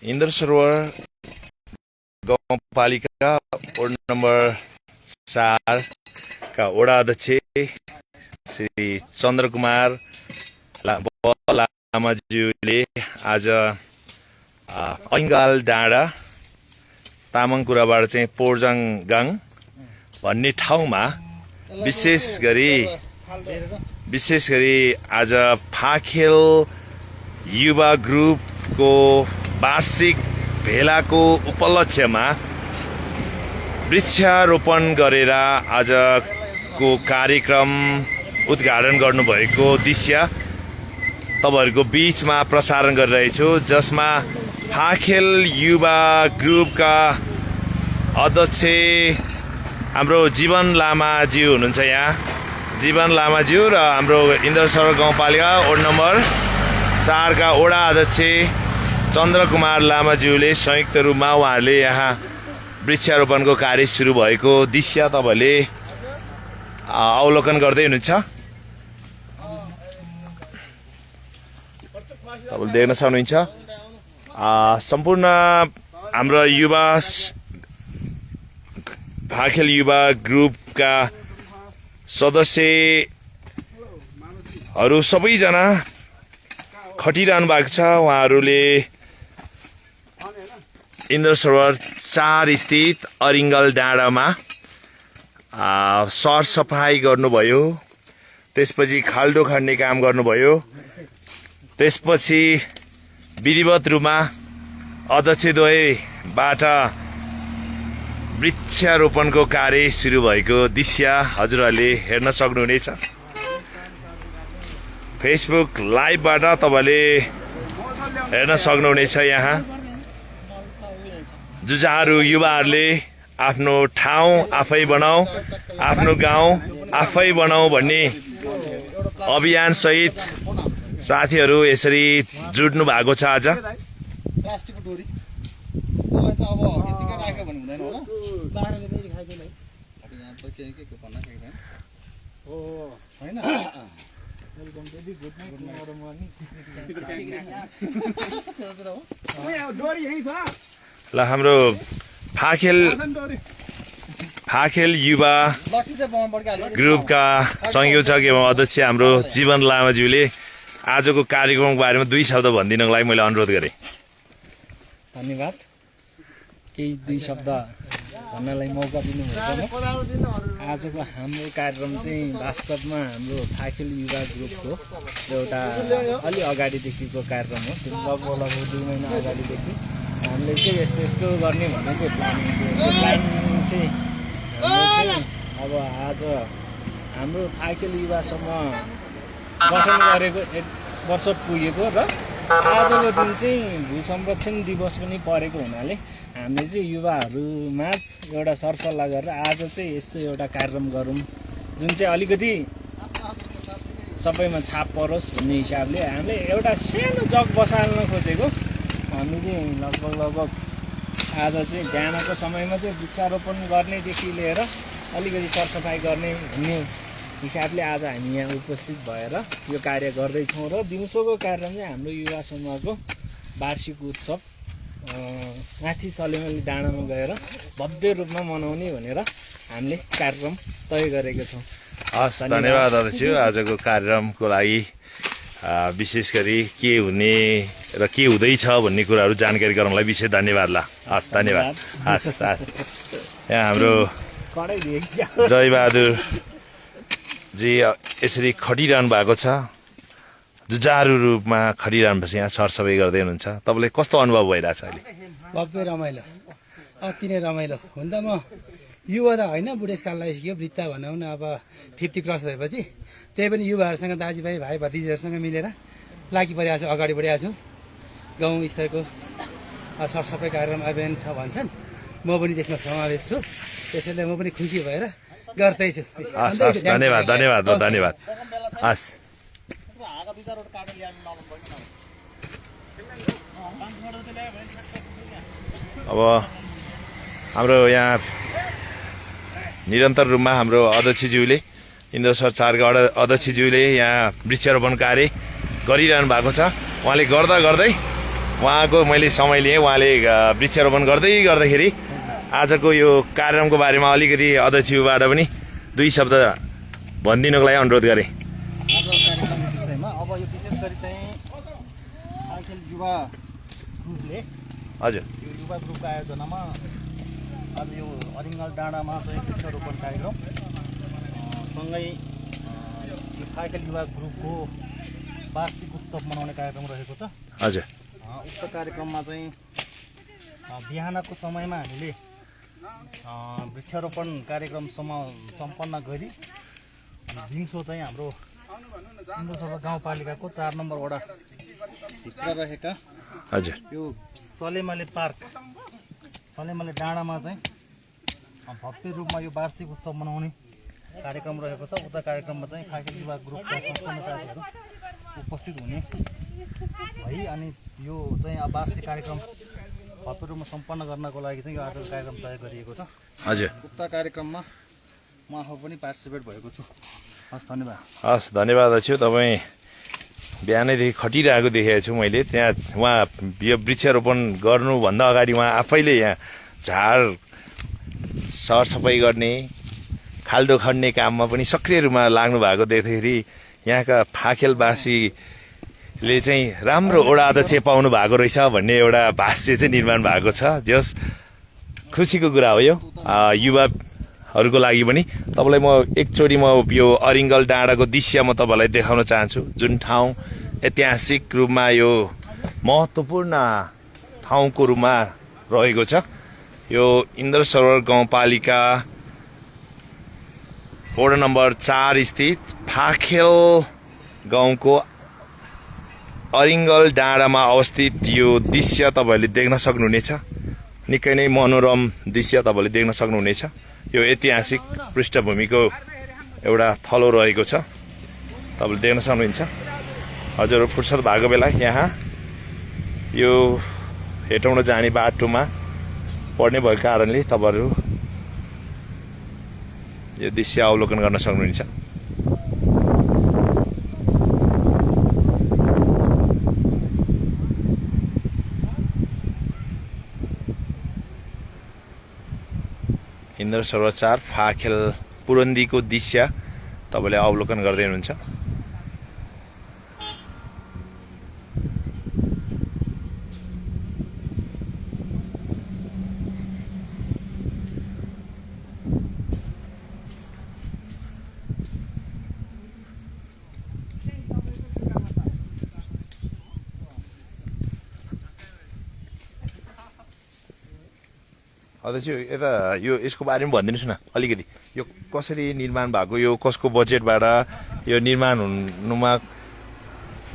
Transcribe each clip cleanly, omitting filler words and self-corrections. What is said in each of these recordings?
इन्द्र सरोवर गाउँपालिका ward number 4 का वडा अध्यक्ष श्री चन्द्रकुमार लामाज्यूले आज ऐङ्गाल डाँडा तामाङकुराबाट चाहिँ पोर्जाङगाङ भन्ने ठाउँमा विशेष गरी आज फाखेल युवा ग्रुपको वार्षिक भेलाको उपलक्ष्यमा वृक्षारोपण गरेर आजको कार्यक्रम उद्घाटन गर्नुभएको दृश्य तपाईहरुको बीचमा प्रसारण गरिरहेछु, जसमा फाखेल युवा ग्रुपका अध्यक्ष हाम्रो जीवन लामाज्यू हुनुहुन्छ। यहाँ जीवन लामाज्यू र हाम्रो इन्द्र सरोवर गाउँपालिका वार्ड नम्बर 4 का वडा अध्यक्ष चन्द्रकुमार लामाज्यूले संयुक्त रूपमा उहाँहरूले यहाँ वृक्षारोपणको कार्य सुरु भएको दृश्य तपाईले अवलोकन गर्दै हुनुहुन्छ। तपाईले देख्न सक्नुहुन्छ सम्पूर्ण हाम्रो युवा फाखेल युवा ग्रुपका सदस्यहरू सबैजना खटिरहनु भएको छ। उहाँहरूले इन्द्र सरोवर 4 स्थित अरिङ्गल डाँडामा सरसफाई गर्नुभयो, त्यसपछि खाल्डो खन्ने काम गर्नुभयो, त्यसपछि विधिवत रूपमा अध्यक्षद्वयबाट वृक्षारोपणको कार्य सुरु भएको दृश्य हजुरहरूले हेर्न सक्नुहुनेछ। फेसबुक लाइभबाट तपाईले हेर्न सक्नुहुनेछ। यहाँ जुझारु युवाहरूले आफ्नो ठाउँ आफै बनाऊ, आफ्नो गाउँ आफै बनाऊ भन्ने अभियान सहित साथीहरू यसरी जुट्नु भएको छ। आज ल हाम्रो फाखेल युवा ग्रुपका संयोजक एवं अध्यक्ष हाम्रो जीवन लामाज्यूले आजको कार्यक्रमको बारेमा 2 शब्द भनिदिनको लागि मैले अनुरोध गरेँ। धन्यवाद। केही 2 शब्द भन्नलाई मौका दिनुभएकोमा। आजको हाम्रो कार्यक्रम चाहिँ वास्तवमा हाम्रो फाखेल युवा ग्रुपको एउटा अलि अगाडिदेखिको कार्यक्रम हो। लगभग 2 महिना अगाडिदेखि हामीले चाहिँ यस्तो गर्ने भन्ने चाहिँ प्लानिङ चाहिँ अब आज हाम्रो फाखेल युवासँग गठन गरेको 1 वर्ष पुगेको र आजको दिन चाहिँ भू संरक्षण दिवस पनि परेको हुनाले हामीले चाहिँ युवाहरूमा एउटा सरसल्लाह गरेर आज चाहिँ यस्तो एउटा कार्यक्रम गरौँ जुन चाहिँ अलिकति सबैमा छाप परोस् भन्ने हिसाबले हामीले एउटा सानो जग बसाल्न खोजेको। हामीले लगभग आज चाहिँ बिहानको समयमा चाहिँ वृक्षारोपण गर्नेदेखि लिएर अलिकति सरसफाइ गर्ने भन्ने हिसाबले आज हामी यहाँ उपस्थित भएर यो कार्य गर्दैछौँ र दिउँसोको कार्यक्रम चाहिँ हाम्रो युवा समूहको वार्षिक उत्सव माथि सलेमली डाँडामा गएर भव्य रूपमा मनाउने भनेर हामीले कार्यक्रम तय गरेका छौँ। हस्, धन्यवाद अध्यक्ष। आजको कार्यक्रमको लागि विशेष गरी के हुने र के हुँदैछ भन्ने कुराहरू जानकारी गराउनलाई विशेष धन्यवाद। ल हस्, धन्यवाद। हस्, यहाँ हाम्रो जयबहादुर जी यसरी खटिरहनु भएको छ, जुझारु रूपमा खटिरहनु भएको छ, यहाँ सरसफाइ गर्दै हुनुहुन्छ। तपाईँलाई कस्तो अनुभव भइरहेछ अहिले? भक्कै रमाइलो, अति नै रमाइलो। हुन त म युवा त होइन, बुढेसकाल लागिसक्यो, वृत्त भनौँ न। अब 50 क्रस भएपछि त्यही पनि युवाहरूसँग दाजुभाइ भाइ भतिजीहरूसँग मिलेर लागिपरेको छु, अगाडि बढिरहेको छु। गाउँ स्तरको सरसफाइ कार्यक्रम अभियान छ भन्छन्, म पनि त्यसमा समावेश छु। त्यसैले म पनि खुसी भएर गर्दैछु। हस् हस्, धन्यवाद धन्यवाद धन्यवाद। हस्, अब हाम्रो यहाँ निरन्तर रूपमा हाम्रो अध्यक्षज्यूले इन्द्र सरोवर 4 का अध्यक्षज्यूले यहाँ वृक्षारोपण कार्य गरिरहनु भएको छ। उहाँले गर्दा गर्दै उहाँको मैले समय लिएँ। उहाँले वृक्षारोपण गर्दाखेरि आजको यो कार्यक्रमको बारेमा अलिकति अध्यक्षबाट पनि 2 शब्द भनिदिनुको लागि अनुरोध गरेँ। आज कार्यक्रम विषयमा अब यो विशेष गरी चाहिँ आजकल युवा ग्रुपले हजुर यो युवा ग्रुपको आयोजनामा आज यो अरिङ्गल डाँडामा चाहिँ वृक्षारोपण कार्यक्रम सँगै यो फाइकल युवा ग्रुपको वार्षिक उत्सव मनाउने कार्यक्रम रहेको छ। हजुर उक्त कार्यक्रममा चाहिँ बिहानको समयमा हामीले वृक्षारोपण कार्यक्रम सम्पन्न गरी दिउँसो चाहिँ हाम्रो इन्द्रसभा गाउँपालिकाको 4 नम्बर वडा भित्र रहेका हजुर यो सलेमले पार्क सलेमले डाँडामा चाहिँ भव्य रूपमा यो वार्षिक उत्सव मनाउने कार्यक्रम रहेको छ। उक्त कार्यक्रममा चाहिँ फाइकल युवा ग्रुपका सम्पूर्ण साथीहरू उपस्थित हुने है। अनि यो चाहिँ अब वार्षिक कार्यक्रम भव्य रूपमा सम्पन्न गर्नको लागि चाहिँ यो आजको कार्यक्रम तय गरिएको छ। हजुर उक्त कार्यक्रममा म आफू पनि पार्टिसिपेट भएको छु। हस् धन्यवाद। हस् धन्यवाद अध्यक्ष। तपाईँ बिहानैदेखि खटिरहेको देखेको छु मैले। त्यहाँ उहाँ यो वृक्षारोपण गर्नुभन्दा अगाडि उहाँ आफैले यहाँ झार सरसफाइ गर्ने खाल्डो खन्ने काममा पनि सक्रिय रूपमा लाग्नु भएको देख्दाखेरि यहाँका फाखेलवासीले चाहिँ राम्रो वडा अध्यक्ष पाउनु भएको रहेछ भन्ने एउटा भाष्य चाहिँ निर्माण भएको छ। जस खुसीको कुरा हो यो युवाहरूको लागि पनि। तपाईँलाई म एकचोटि यो अरिङ्गल डाँडाको दृश्य म तपाईँलाई देखाउन चाहन्छु, जुन ठाउँ ऐतिहासिक रूपमा यो महत्त्वपूर्ण ठाउँको रूपमा रहेको छ। यो इन्द्र सरोवर गाउँपालिका वडा नम्बर 4 स्थित फाखेल गाउँको अरिङ्गल डाँडामा अवस्थित यो दृश्य तपाईँहरूले देख्न सक्नुहुनेछ। निकै नै मनोरम दृश्य तपाईँहरूले देख्न सक्नुहुनेछ। यो ऐतिहासिक पृष्ठभूमिको एउटा थलो रहेको छ, तपाईँले देख्न सक्नुहुन्छ। हजुर फुर्सद भएको बेला यहाँ यो हेटौँडा जाने बाटोमा पर्ने भएको कारणले तपाईँहरू यो दृश्य अवलोकन गर्न सक्नुहुनेछ। इन्द्र सरोवर 4 फाखेल पुरन्दीको दृश्य तपाईँले अवलोकन गर्दै हुनुहुन्छ। अध्यक्ष यता यो यसको बारेमा भनिदिनुहोस् न अलिकति, यो कसरी निर्माण भएको, यो कसको बजेटबाट यो निर्माण हुनुमा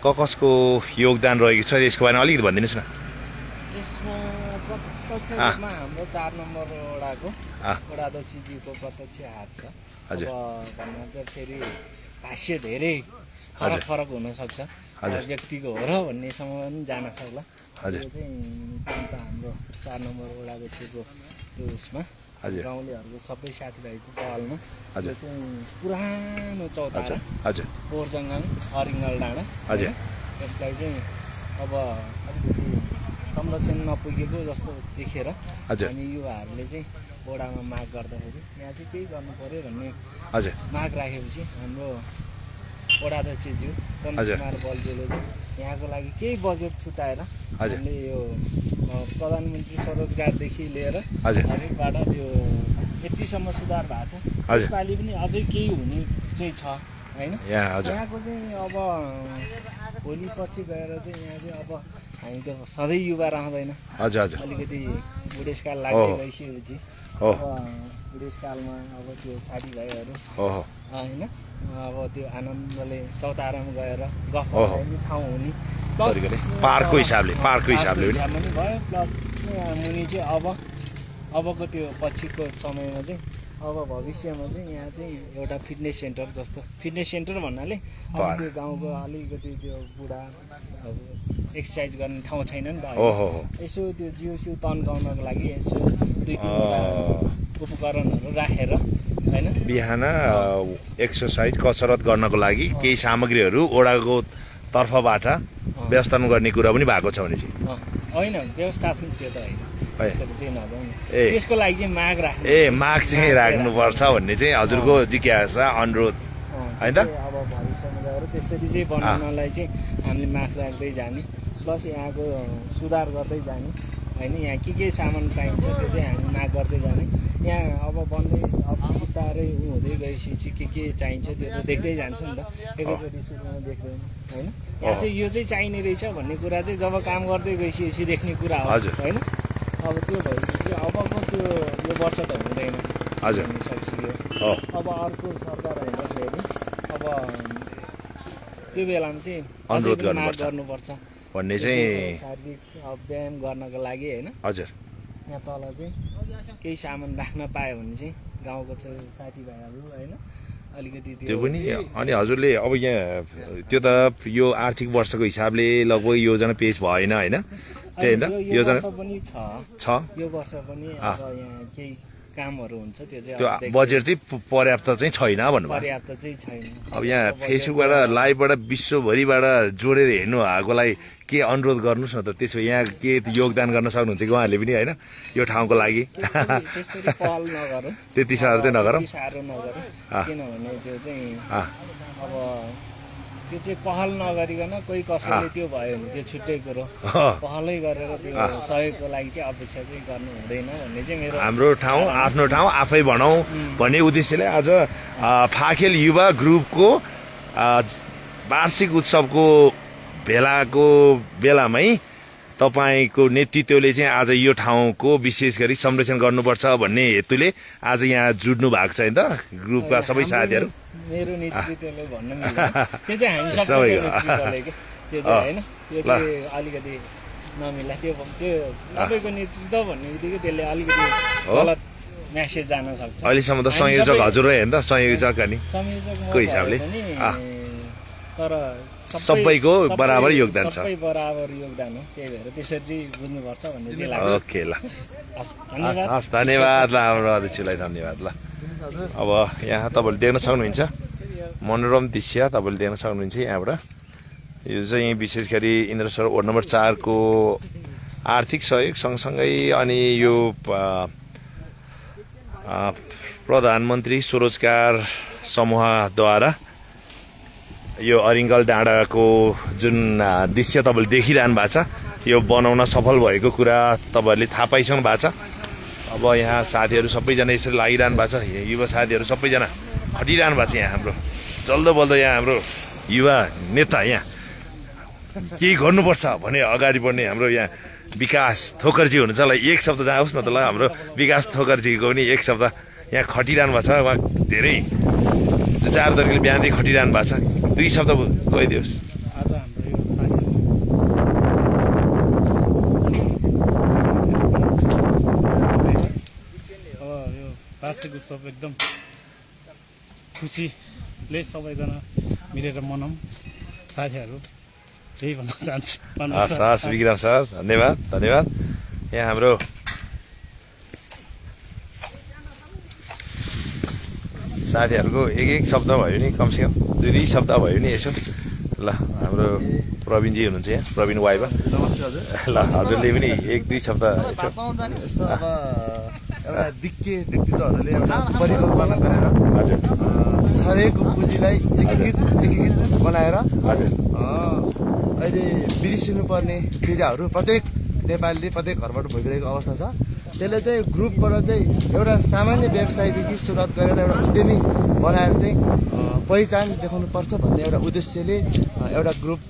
कसको योगदान रहेको छ, यसको बारेमा अलिकति भनिदिनुहोस् न। यसमा प्रत्यक्ष रूपमा हाम्रो 4 नम्बर वडाको वडा अध्यक्षज्यूको प्रत्यक्ष हात छ। हजुर भन्दाखेरि भाष्य धेरै फरक हुनसक्छ, व्यक्तिको हो र भन्नेसम्म पनि जान सक्ला। हजुर यो चाहिँ हाम्रो 4 नम्बर वडा अध्यक्षको त्यो उसमा गाउँलेहरूको सबै साथीभाइको पहलमा यो चाहिँ पुरानो चौतारा हजुर पोरजङ्गाङ अरिङ्गल डाँडा हजुर यसलाई चाहिँ अब अलिकति संरक्षण नपुगेको जस्तो देखेर हामी युवाहरूले चाहिँ वडामा माग गर्दाखेरि यहाँ चाहिँ केही गर्नु पर्यो भन्ने माग राखेपछि हाम्रो वडा अध्यक्षज्यू चन्द्र कुमार बलज्यूले यहाँको लागि केही बजेट छुट्याएर हामीले यो प्रधानमन्त्री स्वरोजगारदेखि लिएर हरेकबाट त्यो यतिसम्म सुधार भएको छ। यसपालि पनि अझै केही हुने चाहिँ छ होइन। यहाँको चाहिँ अब भोलि पछि गएर चाहिँ यहाँ चाहिँ अब हामी त सधैँ युवा रहँदैन, अलिकति बुढेसकाल लाग्दै गइसकेपछि अब बुढेसकालमा अब त्यो साथीभाइहरू होइन अब त्यो आनन्दले चौतारामा गएर गफ गर्ने ठाउँ हुने पार्कको हिसाबले पनि भयो। प्लस मुनि चाहिँ अबको त्यो पछिको समयमा चाहिँ अब भविष्यमा चाहिँ यहाँ चाहिँ एउटा फिटनेस सेन्टर जस्तो, फिटनेस सेन्टर भन्नाले अब त्यो गाउँको अलिकति त्यो बुढा अब एक्सर्साइज गर्ने ठाउँ छैन नि त, यसो त्यो जिउ तन्काउनको लागि यसो 2-3 उपकरणहरू राखेर होइन बिहान एक्सर्साइज कसरत गर्नको लागि केही सामग्रीहरू वडाको तर्फबाट व्यवस्थापन गर्ने कुरा पनि भएको छ भने चाहिँ होइन व्यवस्थापन त्यो त होइन है। त्यस्तोहरू चाहिँ नगरौँ न। ए। त्यसको लागि चाहिँ माग राख्नु माग चाहिँ राख्नुपर्छ भन्ने चाहिँ हजुरको जिज्ञासा अनुरोध होइन त? अब भविष्यमा गएर त्यसरी चाहिँ बनाउनलाई चाहिँ हामीले माग राख्दै जाने प्लस यहाँको सुधार गर्दै जाने होइन। यहाँ के सामान चाहिन्छ त्यो चाहिँ हामी माग गर्दै जाने। यहाँ अब बन्दै अब बिस्तारै हुँदै गएपछि के चाहिन्छ त्यो त देख्दै जान्छ नि त, एकैचोटि सुरुमा देख्दैन होइन। यहाँ चाहिँ यो चाहिँ चाहिने रहेछ भन्ने कुरा चाहिँ जब काम गर्दै गएपछि देख्ने कुरा हो हजुर। होइन। अब त्यो भएपछि अबको त्यो यो वर्ष त हुँदैन हजुर। हुन सकियो। हो अब अर्को सरकार आउँदाखेरि अब त्यो बेलामा चाहिँ अनुरोध अझै पनि माग गर्नुपर्छ। गर्नुपर्छ भन्ने चाहिँ शारीरिक व्यायाम गर्नको लागि होइन। हजुर यहाँ तल चाहिँ केही सामान राख्न पायो भने चाहिँ गाउँको चाहिँ साथीभाइहरू होइन अलिकति त्यो पनि अनि हजुरले अब यहाँ त्यो त यो आर्थिक वर्षको हिसाबले लगभग योजना पेश भएन होइन त्यही त यो योजना वर्ष पनि छ यो वर्ष पनि अब यहाँ केही कामहरू हुन्छ त्यो चाहिँ त्यो अब देख्दै- बजेट चाहिँ पर्याप्त चाहिँ छैन भन्नुभयो। पर्याप्त चाहिँ छैन। अब यहाँ फेसबुकबाट लाइभबाट विश्वभरिबाट जोडेर हेर्नु भएकोलाई के अनुरोध गर्नुहोस् न त, त्यसो भए यहाँ के योगदान गर्न सक्नुहुन्छ कि उहाँहरूले पनि होइन यो ठाउँको लागि त्यसरी पहल नगरौँ, त्यति साह्रो चाहिँ नगरौँ। त्यति साह्रो नगरौँ अँ। किनभने त्यो चाहिँ अँ, अब त्यो चाहिँ पहल नगरिकन कोही कसैले त्यो भयो भने त्यो छुट्टै कुरो, अँ। पहलै गरेर त्यो सहयोगको लागि चाहिँ अपेक्षा चाहिँ गर्नु हुँदैन भन्ने चाहिँ मेरो हाम्रो ठाउँ आफ्नो ठाउँ आफै भनौँ भन्ने उद्देश्यले आज फाखेल युवा ग्रुपको वार्षिक उत्सवको भेलाको बेलामै तपाईँको नेतृत्वले चाहिँ आज यो ठाउँको विशेष गरी संरक्षण गर्नुपर्छ भन्ने हेतुले आज यहाँ जुट्नु भएको छ नि त ग्रुपका सबै साथीहरू। मेरो नेतृत्वले भन्न मिल्दैन, त्यो चाहिँ हामी सबैको सबैको। नेतृत्वले के त्यो चाहिँ होइन, त्यो चाहिँ अलिकति नमिल्ला। त्यो सबैको नेतृत्व भन्ने बित्तिकै त्यसले अलिकति गलत म्यासेज जान सक्छ। अहिलेसम्म त संयोजक हजुर होइन त, संयोजक नि संयोजक म को हिसाबले? भए पनि, अँ। तर सबैको बराबर योगदान छ। सबै बराबर योगदान हो, त्यही भएर त्यसरी चाहिँ बुझ्नुपर्छ भन्ने चाहिँ लाग्छ। ओके ल हस्, धन्यवाद। हस् धन्यवाद ल हाम्रो अध्यक्षलाई धन्यवाद ल। अब यहाँ तपाईँले देख्न सक्नुहुन्छ मनोरम दृश्य तपाईँले देख्न सक्नुहुन्छ यहाँबाट। यो चाहिँ विशेष गरी इन्द्रसर वार्ड नम्बर 4 को आर्थिक सहयोग सँगसँगै अनि यो प्रधानमन्त्री स्वरोजगार समूहद्वारा यो अरिङ्गल डाँडाको जुन दृश्य तपाईँले देखिरहनु भएको छ, यो बनाउन सफल भएको कुरा तपाईँहरूले थाहा पाइसक्नु भएको छ। अब यहाँ साथीहरू सबैजना यसरी लागिरहनु भएको छ, युवा साथीहरू सबैजना खटिरहनु भएको छ। यहाँ हाम्रो जल्दो बल्दो यहाँ हाम्रो युवा नेता यहाँ केही गर्नुपर्छ भने अगाडि बढ्ने हाम्रो यहाँ विकास थोकरजी हुनुहुन्छ। ल एक शब्द जाओस् न त ल, हाम्रो विकास थोकरजीको पनि एक शब्द यहाँ खटिरहनु भएको छ। उहाँ धेरै चार तरिकाले बिहानदेखि खटिरहनु भएको छ, दुई शब्द गइदियोस्। आज हाम्रो यो फाइनल अब यो वार्षिक उत्सव एकदम खुसीले सबैजना मिलेर मनाउँ। साथीहरू त्यही भन्न चाहन्छु। हस् हस् विक्रम सर धन्यवाद धन्यवाद। यहाँ हाम्रो साथीहरूको एक शब्द भयो नि, कमसेकम दुई शब्द भयो नि यसो। ल हाम्रो प्रवीणजी हुनुहुन्छ यहाँ, प्रवीण वाइबा। ल हजुरले पनि एक दुई शब्द यसो। यस्तो अब एउटा दिक्के व्यक्तित्वहरूले एउटा परिकल्पना गरेर हजुर छरेको पुँजीलाई एकीकृत बनाएर हजुर अहिले बिर्सिनुपर्ने पीडाहरू प्रत्येक नेपालीले प्रत्येक घरबाट भइरहेको अवस्था छ। त्यसले चाहिँ ग्रुपबाट चाहिँ एउटा सामान्य व्यवसायदेखि सुरुवात गरेर एउटा उद्यमी बनाएर चाहिँ पहिचान देखाउनु पर्छ भन्ने एउटा उद्देश्यले एउटा ग्रुप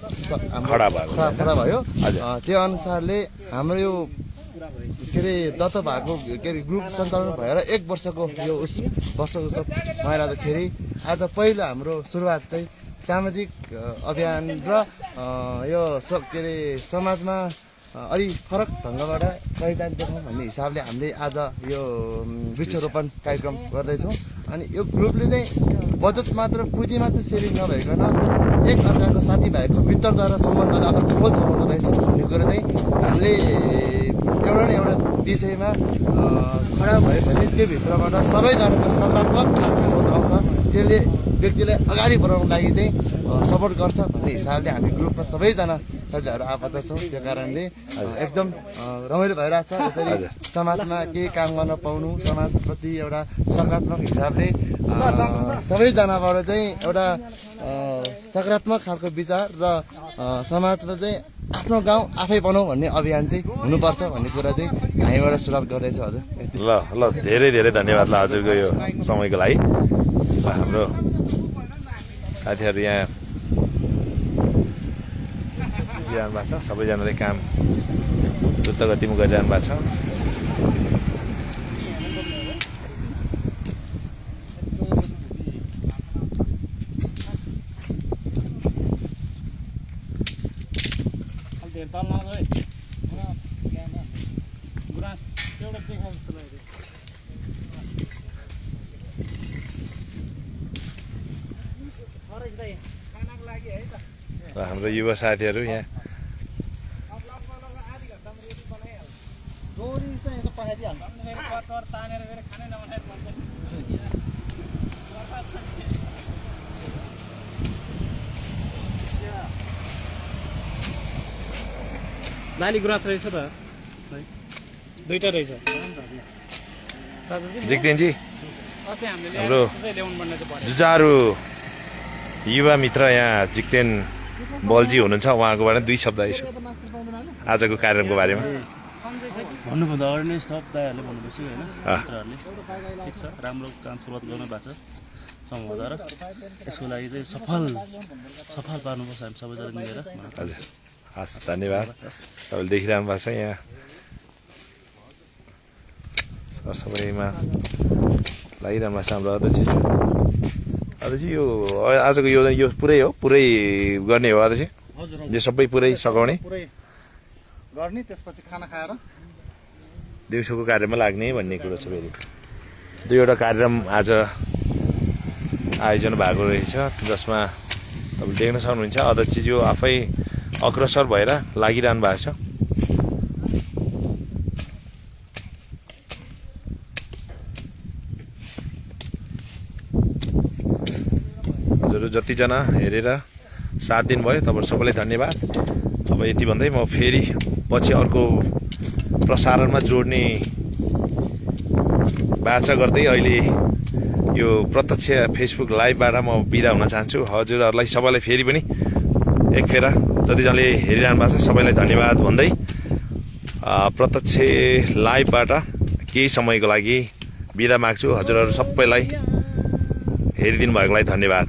खडा भयो। खडा भयो। हजुर। त्यो अनुसारले हाम्रो यो के अरे दत्त भएको के अरे ग्रुप सञ्चालन भएर 1 वर्षको यो वर्षको उत्सव मनाइराख्दाखेरि आज पहिलो हाम्रो सुरुवात चाहिँ सामाजिक अभियान र यो के अरे समाजमा अलि फरक ढङ्गबाट पहिचान देखाउँ भन्ने हिसाबले हामीले आज यो वृक्षरोपण कार्यक्रम गर्दैछौँ। अनि यो ग्रुपले चाहिँ बजेट मात्र पुँजी मात्र सेभिङ नभइकन एक अर्काको साथीभाइको भित्रद्वारा सम्बन्धलाई अझ खोज बनाउँदो रहेछ भन्ने कुरो चाहिँ हामीले एउटा न एउटा विषयमा खडा भयो भने त्यो भित्रबाट सबैजनाको सकारात्मक खालको सोच आउँछ, त्यसले व्यक्तिलाई अगाडि बढाउनको लागि चाहिँ सपोर्ट गर्छ भन्ने हिसाबले हामी ग्रुपमा सबैजना शैलीहरू आबद्ध छौँ। त्यो कारणले एकदम रमाइलो भइरहेछ। यसरी समाजमा केही काम गर्न पाउनु, समाजप्रति एउटा सकारात्मक हिसाबले सबैजनाबाट चाहिँ एउटा सकारात्मक खालको विचार र समाजमा चाहिँ आफ्नो गाउँ आफै बनाऊ भन्ने अभियान चाहिँ हुनुपर्छ भन्ने कुरा चाहिँ हामीबाट सुरुवात गर्दैछ हजुर। ल ल धेरै धेरै धन्यवाद ल हजुरको यो समयको लागि। ल हाम्रो साथीहरू यहाँ गरिरहनु भएको छ, सबैजनाले काम द्रुत गतिमा गरिरहनु भएको छ। र हाम्रो युवा साथीहरू यहाँ लाली गुराँस रहेछ त, दुईटा रहेछ। जिग्देनजी हाम्रो जुझारु युवा मित्र यहाँ जिग्देन बलजी हुनुहुन्छ, उहाँकोबाट दुई शब्द यसो आजको कार्यक्रमको बारेमा। भन्नुभन्दा अगाडि नै सब दाइहरूले भन्नुभएछ होइन, मित्रहरूले ठिक छ, राम्रो काम सुरुवात गर्नु भएको छ समूहद्वारा। यसको लागि चाहिँ सफल पार्नुपर्छ हामी सबैजना मिलेर। हजुर हस् धन्यवाद। तपाईँले देखिरहनु भएको छ यहाँ सरसफाइमा लागिरहनु भएको छ हाम्रो अध्यक्षज्यू। अध्यक्ष यो आजको यो पुरै हो, पुरै गर्ने हो अध्यक्ष? यो सबै पुरै सघाउने पुरै गर्ने, त्यसपछि खाना खाएर दिउँसोको कार्यक्रममा लाग्ने भन्ने कुरो छ। फेरि दुईवटा कार्यक्रम आज आयोजना भएको रहेछ, जसमा तपाईँले देख्न सक्नुहुन्छ अध्यक्षज्यू आफै अग्रसर भएर लागिरहनु भएको छ। हजुर जतिजना हेरेर साथ दिनुभयो तपाईँहरू सबैलाई धन्यवाद। अब यति भन्दै म फेरि पछि अर्को प्रसारणमा जोड्ने बाचा गर्दै अहिले यो प्रत्यक्ष फेसबुक लाइभबाट म बिदा हुन चाहन्छु। हजुरहरूलाई सबैलाई फेरि पनि एक फेर जतिजनाले हेरिरहनु भएको छ सबैलाई धन्यवाद भन्दै प्रत्यक्ष लाइभबाट केही समयको लागि बिदा माग्छु। हजुरहरू सबैलाई हेरिदिनु भएको लागि धन्यवाद।